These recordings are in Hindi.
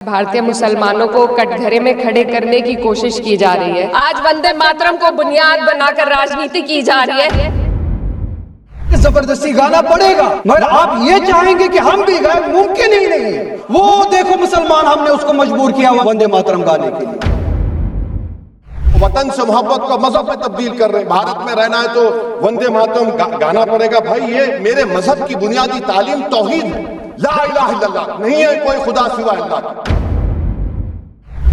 भारतीय मुसलमानों को कटघरे में खड़े करने की कोशिश की जा रही है। आज वंदे मातरम को बुनियाद बनाकर राजनीति की जा रही है। जबरदस्ती गाना पड़ेगा, मगर आप ये चाहेंगे कि हम भी गाएं, मुमकिन ही नहीं है। वो देखो मुसलमान, हमने उसको मजबूर किया वंदे मातरम गाने के लिए। वतन से मोहब्बत को मजहब में तब्दील कर रहे हैं। भारत में रहना है तो वंदे मातरम गाना पड़ेगा। भाई ये मेरे मजहब की बुनियादी तालीम तौहीद है, ला इलाहा इल्लल्लाह, नहीं है कोई खुदा सिवा अल्लाह का।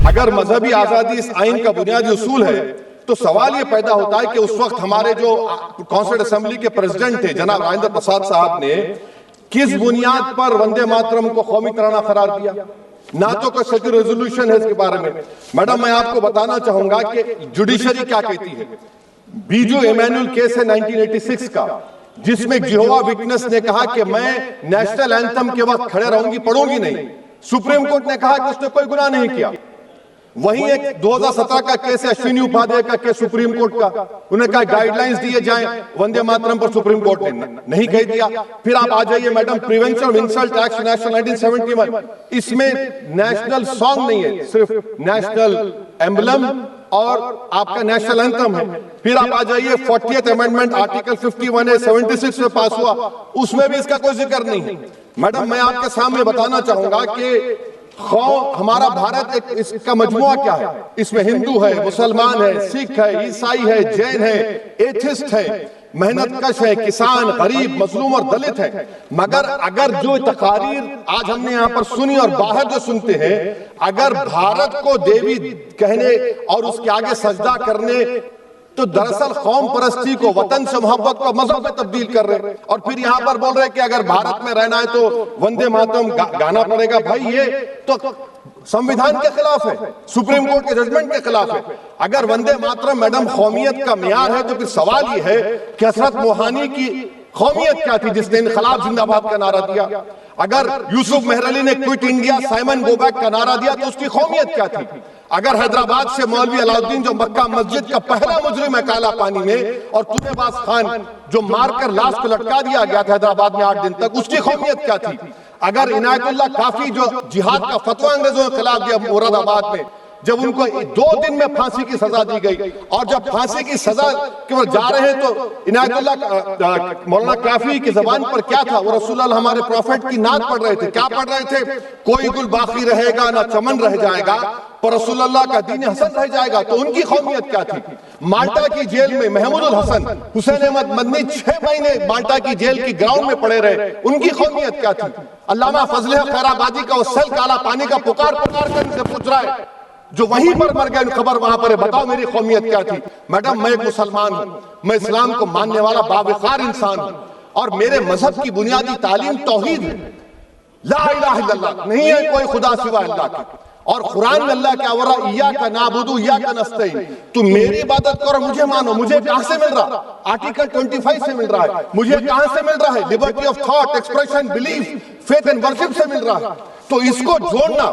अगर मजहबी आजादी इस आइन का बुनियादी उसूल है तो सवाल ये पैदा होता है कि उस वक्त हमारे जो कॉन्स्टिट्यूंट असेंबली के प्रेसिडेंट थे जनाब राजेंद्र प्रसाद साहब ने किस बुनियाद पर वंदे मातरम को कौमी तराना करार दिया? ना तो कोई सच रेजोल्यूशन है इसके बारे में। मैडम, मैं आपको बताना चाहूंगा कि जुडिशरी क्या कहती है। बीजू इमैनुअल केस है 1986 का, जिसमें जिहोवा विटनेस ने कहा कि मैं नेशनल एंथम के वक्त खड़े रहूंगी, पढ़ूंगी नहीं। सुप्रीम कोर्ट ने कहा कि उसने कोई गुनाह नहीं किया। वहीं एक 2017 का केस है अश्विनी उपाध्याय का केस सुप्रीम कोर्ट का, उन्हें कहा गाइडलाइंस दिए जाएं वंदे मातरम पर, सुप्रीम कोर्ट ने नहीं कह दिया। फिर आप आ जाइए madam, prevention of insult act national 1971, इसमें नेशनल सॉन्ग नहीं है, सिर्फ नेशनल एम्बलम और आपका नेशनल एंथम है। फिर आप आ जाइए 40th अमेंडमेंट आर्टिकल 51A 76 में पास हुआ, उसमें भी इसका कोई जिक्र नहीं है। मैडम, मैं आपके सामने बताना चाहूंगा कि हमारा भारत एक इसका मजमुआ क्या है। इसमें हिंदू है, मुसलमान है, सिख है, ईसाई है, जैन है, एथिस्ट है, मेहनतकश है, किसान, गरीब, मजलूम और दलित है। मगर अगर जो तकारीर आज हमने यहाँ पर सुनी और बाहर जो सुनते हैं, अगर भारत को देवी कहने और उसके आगे सजदा करने, तो दरअसल कौम परस्ती को, वतन से मोहब्बत को मजहब में तब्दील कर रहे हैं। और फिर यहाँ पर बोल रहे हैं कि अगर भारत में रहना है तो वंदे मातरम गाना पड़ेगा। भाई ये तो संविधान के खिलाफ है, सुप्रीम कोर्ट के जजमेंट के खिलाफ है। अगर वंदे मातरम मैडम कौमियत का मियार है तो फिर सवाल ये है कि हजरत मोहानी की कौमियत क्या थी जिसने इनकलाब जिंदाबाद का नारा दिया? अगर यूसुफ मेहरली ने quit India Simon go back का नारा दिया तो उसकी कौमियत क्या थी? अगर हैदराबाद से मौलवी अलाउद्दीन जो मक्का मस्जिद का पहला मुजरिम है काला पानी में, और तुनेबाज खान जो मारकर लाश को लटका दिया गया था हैदराबाद में 8 दिन तक, उसकी कौमियत क्या थी? अगर इनायतुल्लाह काफी जो जिहाद का फतवा अंग्रेजों के खिलाफ दिया मुरादाबाद में, जब उनको 2 दिन में फांसी की सजा दी गई, और जब फांसी की सजा केवल जा रहे हैं तो इनायतुल्लाह मौलाना काफी की जबान पर क्या था? वो रसूलुल्लाह हमारे प्रॉफिट की नात पढ़ रहे थे। क्या पढ़ रहे थे? कोई गुल बाकी रहेगा ना चमन रह जाएगा, पर रसूलुल्लाह का दीन हसन रह जाएगा। तो उनकी कौमियत क्या थी? माल्टा की जेल में महमूदुल हसन, हुसैन अहमद मदनी 6 महीने माल्टा की जेल की ग्राउंड में पड़े रहे, उनकी कौमियत क्या थी? अल्लामा फजल खैराबादी का वो सल काला पानी का पुकार कर इनसे पूछ रहा है, जो वहीं पर मर गए, खबर वहां पर है, बताओ मेरी कौमियत क्या थी? मैडम, मैं एक मुसलमान हूं, मैं इस्लाम को मानने वाला बावकार इंसान हूं, और मेरे मजहब की बुनियादी तालीम तौहीद है, ला इलाहा इल्लल्लाह, नहीं है कोई खुदा सिवा अल्लाह का। और कुरान में अल्लाह क्या वरा इय्याका नाबुदु इय्याका नस्तईन, तुम मेरी इबादत करो, मुझे मानो। मुझे कहां से मिल रहा? आर्टिकल 25 से मिल रहा है। मुझे कहां से मिल रहा है? Liberty of thought, expression, belief, faith and worship से मिल रहा है। तो इसको जोड़ना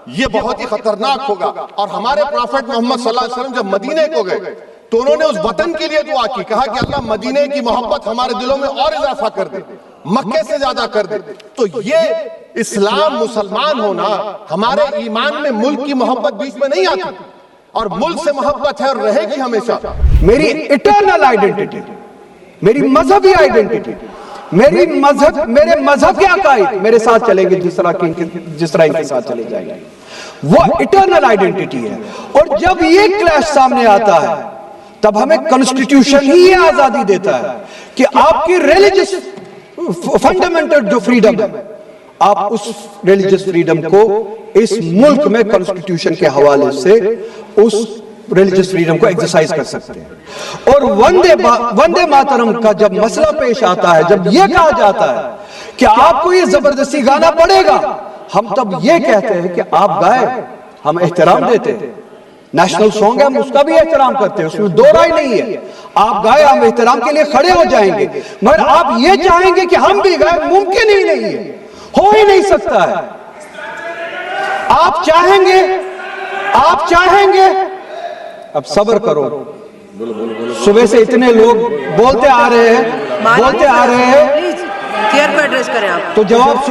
ये बहुत ही खतरनाक होगा। और हमारे प्रॉफेट मोहम्मद सल्लल्लाहु अलैहि वसल्लम जब मदीने को गए तो उन्होंने उस वतन के लिए दुआ की, कहा कि अल्लाह मदीने की मोहब्बत हमारे दिलों में और इजाफा कर दे, मक्के से ज्यादा कर दे। तो ये इस्लाम मुसलमान होना, हमारे ईमान में मुल्क की मोहब्बत बीच में नहीं आती, और मुल्क से मोहब्बत है और रहेगी हमेशा। मेरी इटर्नल आइडेंटिटी, मेरी मजहबी आइडेंटिटी, मेरे मजहब के अकायद मेरे साथ चलेंगे जिस तरह इनके साथ चले जाएंगे, वो इटर्नल आइडेंटिटी है। और जब ये क्लैश सामने आता है तब हमें कॉन्स्टिट्यूशन ही ये आजादी देता है कि आपकी रिलीजियस फंडामेंटल जो फ्रीडम है, आप उस रिलीजियस फ्रीडम को इस मुल्क में कॉन्स्टिट्यूशन के हवाले से उस रिलीजियस फ्रीडम को एक्सरसाइज कर सकते हैं। और वंदे मातरम का जब मसला पेश आता है, जब यह कहा जाता है कि आपको ये जबरदस्ती गाना पड़ेगा, हम तब ये कहते हैं कि आप गाए, हम एहतराम देते हैं। नेशनल सॉन्ग है, हम उसका भी एहतराम करते हैं, उसमें 2 राय नहीं है। आप गाए, हम एहतराम के लिए खड़े हो जाएंगे। मगर आप ये चाहेंगे कि हम भी गाए, मुमकिन ही नहीं है, हो ही नहीं सकता है। आप चाहेंगे, अब सब्र करो। सुबह से इतने लोग बोलते आ रहे हैं, चेयर पर एड्रेस करें आप, तो जवाब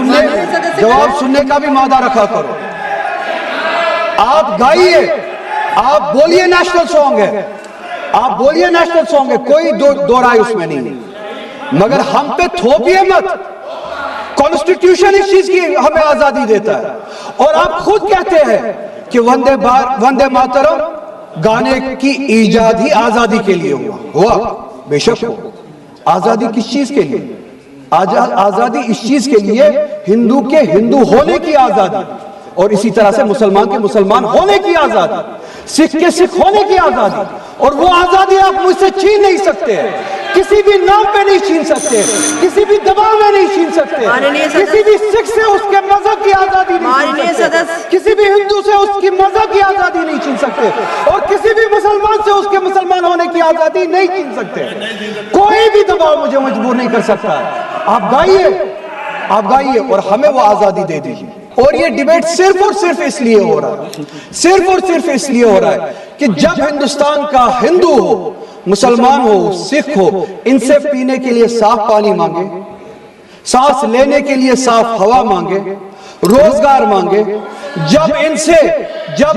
सुनने का भी मादा रखा करो। आप गाइए, आप बोलिए नेशनल सॉन्ग है, आप बोलिए नेशनल सॉन्ग है, कोई दो राय उसमें नहीं, मगर हम पे थोपिए मत। कॉन्स्टिट्यूशन इस चीज की हमें आजादी देता है, और आप खुद कहते हैं कि वंदे मातरम गाने की ईजाद ही आजादी के लिए हुआ बेशक हो। आजादी किस चीज के लिए? आजादी इस चीज के लिए, हिंदू के हिंदू होने की आजादी, और इसी तरह से मुसलमान के मुसलमान होने की आजादी, सिख के सिख होने की आजादी, और वो आजादी आप मुझसे छीन नहीं सकते, किसी भी नाम पे नहीं छीन सकते, किसी भी दबाव में नहीं छीन सकते, किसी भी सिख से उसके मजहब की आजादी नहीं छीन सकते, किसी भी हिंदू से उसकी मजहब की आजादी नहीं छीन सकते, और किसी भी मुसलमान से उसके मुसलमान होने की आजादी नहीं छीन सकते। कोई भी दबाव मुझे मजबूर नहीं कर सकता है। आप गाइए और हमें वो आजादी दे दीजिए। और ये डिबेट सिर्फ और सिर्फ इसलिए हो रहा है, सिर्फ और सिर्फ इसलिए हो रहा है कि जब हिंदुस्तान का हिंदू हो, मुसलमान हो, सिख हो, इनसे पीने के लिए साफ पानी मांगे, सांस लेने के लिए साफ हवा मांगे, रोजगार मांगे, जब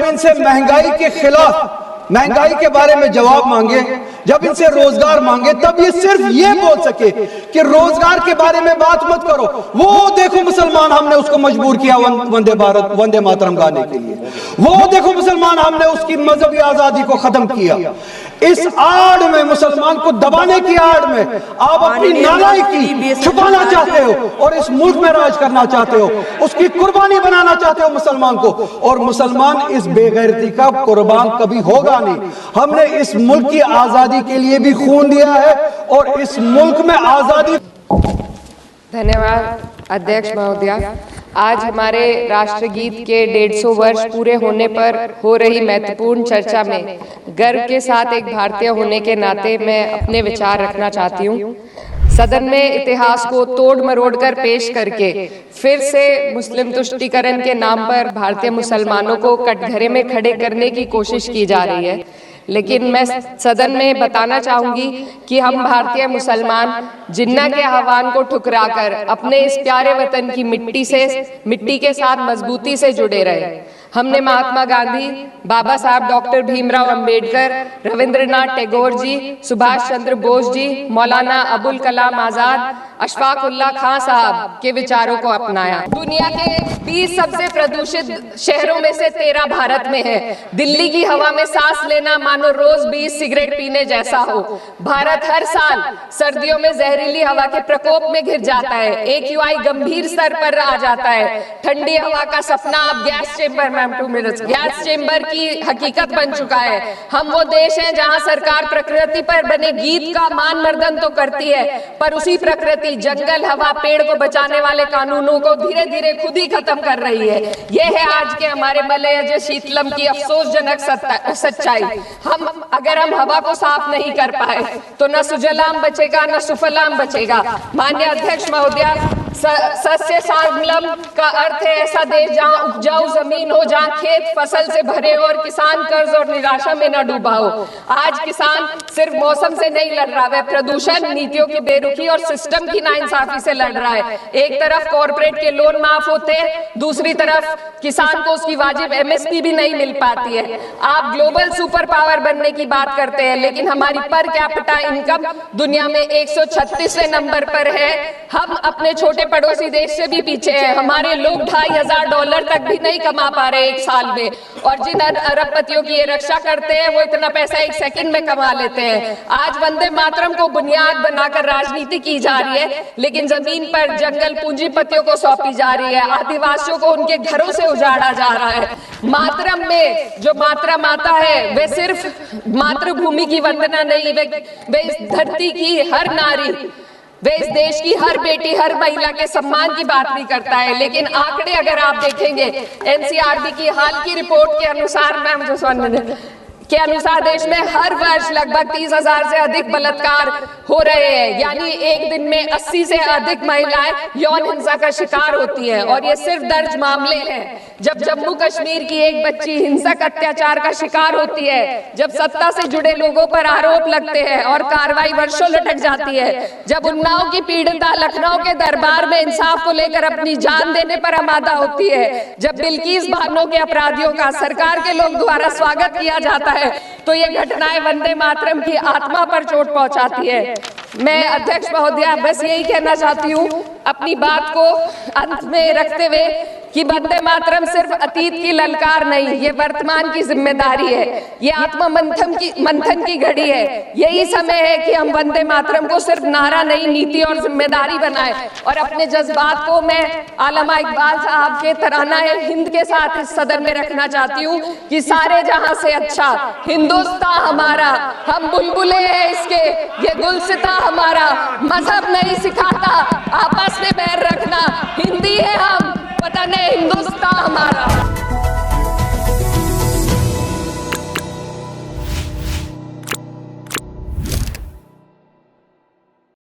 इनसे महंगाई के खिलाफ, महंगाई के बारे में जवाब मांगे, जब इनसे रोजगार मांगे, तब ये सिर्फ ये बोल सके कि रोजगार के बारे में बात मत करो। वो देखो मुसलमान, हमने उसको मजबूर किया वंदे मातरम गाने के लिए। वो देखो मुसलमान, हमने उसकी मजहबी आजादी को खत्म किया। इस आड़ में, मुसलमान को दबाने की आड़ में आप अपनी नालायकी छुपाना चाहते हो और इस मुल्क में राज करना चाहते हो, उसकी कुर्बानी बनाना चाहते हो मुसलमान को, और मुसलमान इस बेगैरती का कुर्बान कभी होगा नहीं। हमने इस मुल्क की आजादी के लिए भी खून दिया है, और इस मुल्क में आजादी। धन्यवाद अध्यक्ष महोदया। आज हमारे राष्ट्रगीत के 150 वर्ष पूरे होने पर हो रही महत्वपूर्ण चर्चा में गर्व के साथ एक भारतीय होने के नाते मैं अपने विचार रखना चाहती हूँ। सदन में इतिहास को तोड़ मरोड़ कर पेश करके फिर से मुस्लिम तुष्टीकरण के नाम पर भारतीय मुसलमानों को कटघरे में खड़े करने की कोशिश की जा रही है। लेकिन मैं सदन में बताना चाहूंगी कि हम भारतीय मुसलमान जिन्ना के आह्वान को ठुकराकर अपने इस प्यारे वतन की मिट्टी के साथ मजबूती से जुड़े रहे। हमने महात्मा गांधी, बाबा साहब डॉक्टर भीमराव अंबेडकर, रविंद्रनाथ टैगोर जी, सुभाष चंद्र बोस जी, मौलाना अबुल कलाम आजाद, अशफाक उल्लाह खां साहब के विचारों को अपनाया। दुनिया के 20 सबसे प्रदूषित शहरों में से 13 भारत में है। दिल्ली की हवा में सांस लेना मानो रोज 20 सिगरेट पीने जैसा हो। भारत हर साल सर्दियों में जहरीली हवा के प्रकोप में घिर जाता है। AQI गंभीर स्तर पर आ जाता है। ठंडी हवा का सपना अब गैस चेंबर की हकीकत बन चुका है। हम वो देश हैं जहां सरकार प्रकृति पर बने गीत का मान मर्दन तो करती है, पर उसी प्रकृति, जंगल, हवा, पेड़ को बचाने वाले कानूनों को धीरे धीरे खुद ही खत्म कर रही है। ये है आज के हमारे मलयज शीतलम की अफसोसजनक सच्चाई। अगर हम हवा को साफ नहीं कर पाए तो न सुजलाम बचेगा न सुफलाम बचेगा। माननीय अध्यक्ष महोदया, सस्य सांगलम का अर्थ है ऐसा देश जहां उपजाऊ जमीन हो, जहां खेत फसल से भरे हो और किसान कर्ज और निराशा में न डूबा हो। आज किसान सिर्फ मौसम से नहीं लड़ रहा, वह प्रदूषण, नीतियों की बेरुखी और सिस्टम की नाइंसाफी से लड़ रहा है। एक तरफ कॉर्पोरेट के लोन माफ होते हैं, दूसरी तरफ किसान को उसकी वाजिब MSP भी नहीं मिल पाती है। आप ग्लोबल सुपर पावर बनने की बात करते हैं, लेकिन हमारी पर कैपिटा इनकम दुनिया में 136वें नंबर पर है। हम अपने छोटे पड़ोसी देश से भी पीछे हैं। हमारे लोग $2,500 तक भी नहीं कमा पा रहे एक साल में, और जिन अरबपतियों की ये रक्षा करते हैं वो इतना पैसा एक सेकंड में कमा लेते हैं। आज वंदे मातरम को बुनियाद बनाकर राजनीति की जा रही है, लेकिन जमीन पर जंगल पूंजीपतियों को सौंपी जा रही है। आदिवासियों को उनके घरों से उजाड़ा जा रहा है। मातरम में जो मात्रा माता है वे सिर्फ मातृभूमि की वंदना नहीं, वे इस धरती की हर नारी, वे इस देश की हर बेटी, हर महिला के सम्मान की बात भी करता है। लेकिन आंकड़े अगर आप देखेंगे, NCRB की हाल की रिपोर्ट के अनुसार देश में हर वर्ष लगभग 30,000 से अधिक बलात्कार हो रहे हैं। यानी एक दिन में 80 से अधिक महिलाएं यौन हिंसा का शिकार होती हैं, और ये सिर्फ दर्ज मामले हैं। जब जम्मू कश्मीर की एक बच्ची हिंसक अत्याचार का शिकार होती है, जब सत्ता से जुड़े लोगों पर आरोप लगते हैं और कार्रवाई वर्षों लटक जाती है, जब उन्नाव की पीड़िता लखनऊ के दरबार में इंसाफ को लेकर अपनी जान देने पर आमादा होती है, जब बिल्किस बानो के अपराधियों का सरकार के लोग द्वारा स्वागत किया जाता है, तो ये घटनाएं वंदे मातरम की आत्मा पर चोट पहुंचाती है। मैं अध्यक्ष महोदया बस यही कहना चाहती हूँ अपनी बात को अंत में रखते हुए कि वंदे मातरम सिर्फ अतीत की ललकार नहीं, ये वर्तमान की जिम्मेदारी है, ये आत्मा मंथन की घड़ी है। यही समय है कि हम वंदे मातरम को सिर्फ नारा नहीं, नीति और जिम्मेदारी बनाएं। और अपने जज्बात को मैं आलमा इकबाल साहब के तराना-ए हिंद के साथ इस सदन में रखना चाहती हूँ कि सारे जहां से अच्छा हिंदुस्तान हमारा, हम बुलबुले हैं इसके, ये गुलसिता हमारा, मजहब नहीं सिखाता